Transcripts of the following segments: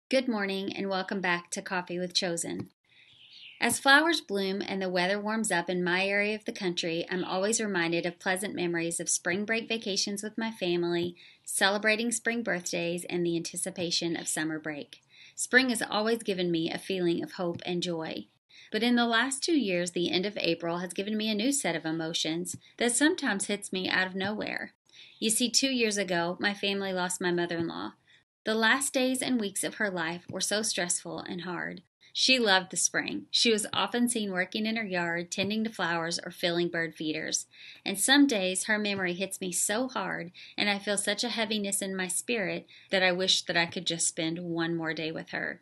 Good morning and welcome back to Coffee with Chosen. As flowers bloom and the weather warms up in my area of the country, I'm always reminded of pleasant memories of spring break vacations with my family, celebrating spring birthdays, and the anticipation of summer break. Spring has always given me a feeling of hope and joy. But in the last 2 years, the end of April has given me a new set of emotions that sometimes hits me out of nowhere. You see, 2 years ago, my family lost my mother-in-law. The last days and weeks of her life were so stressful and hard. She loved the spring. She was often seen working in her yard, tending to flowers, or filling bird feeders. And some days her memory hits me so hard, and I feel such a heaviness in my spirit that I wish that I could just spend one more day with her.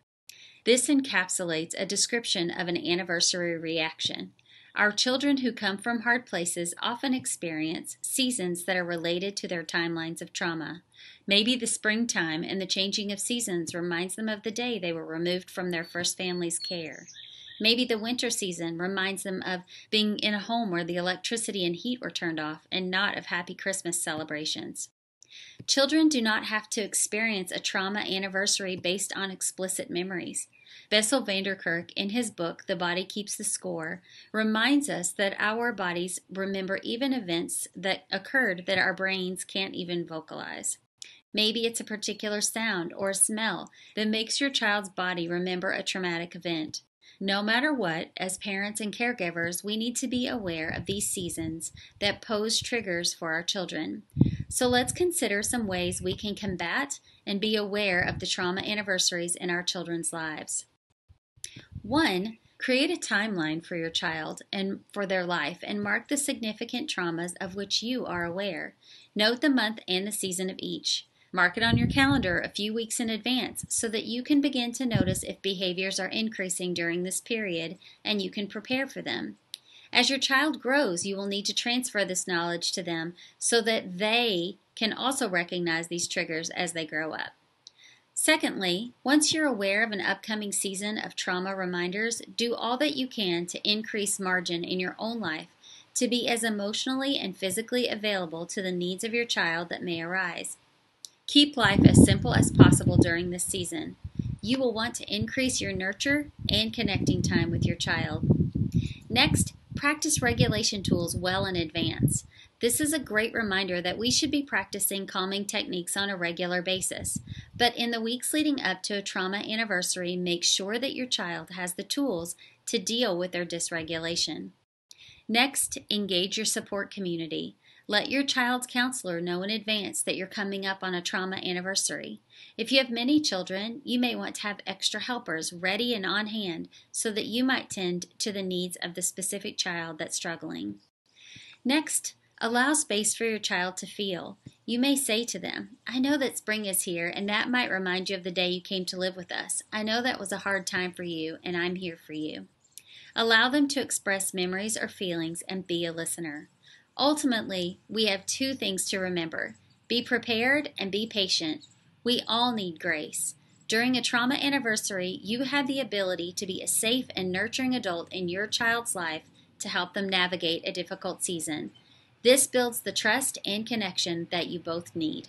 This encapsulates a description of an anniversary reaction. Our children who come from hard places often experience seasons that are related to their timelines of trauma. Maybe the springtime and the changing of seasons reminds them of the day they were removed from their first family's care. Maybe the winter season reminds them of being in a home where the electricity and heat were turned off and not of happy Christmas celebrations. Children do not have to experience a trauma anniversary based on explicit memories. Bessel van der Kolk, in his book The Body Keeps the Score, reminds us that our bodies remember even events that occurred that our brains can't even vocalize. Maybe it's a particular sound or a smell that makes your child's body remember a traumatic event. No matter what, as parents and caregivers, we need to be aware of these seasons that pose triggers for our children. So let's consider some ways we can combat and be aware of the trauma anniversaries in our children's lives. 1. Create a timeline for your child and for their life and mark the significant traumas of which you are aware. Note the month and the season of each. Mark it on your calendar a few weeks in advance so that you can begin to notice if behaviors are increasing during this period and you can prepare for them. As your child grows, you will need to transfer this knowledge to them so that they can also recognize these triggers as they grow up. Secondly, once you're aware of an upcoming season of trauma reminders, do all that you can to increase margin in your own life to be as emotionally and physically available to the needs of your child that may arise. Keep life as simple as possible during this season. You will want to increase your nurture and connecting time with your child. Next, practice regulation tools well in advance. This is a great reminder that we should be practicing calming techniques on a regular basis. But in the weeks leading up to a trauma anniversary, make sure that your child has the tools to deal with their dysregulation. Next, engage your support community. Let your child's counselor know in advance that you're coming up on a trauma anniversary. If you have many children, you may want to have extra helpers ready and on hand so that you might tend to the needs of the specific child that's struggling. Next, allow space for your child to feel. You may say to them, "I know that spring is here, and that might remind you of the day you came to live with us. I know that was a hard time for you, and I'm here for you." Allow them to express memories or feelings and be a listener. Ultimately, we have two things to remember. Be prepared and be patient. We all need grace. During a trauma anniversary, you have the ability to be a safe and nurturing adult in your child's life to help them navigate a difficult season. This builds the trust and connection that you both need.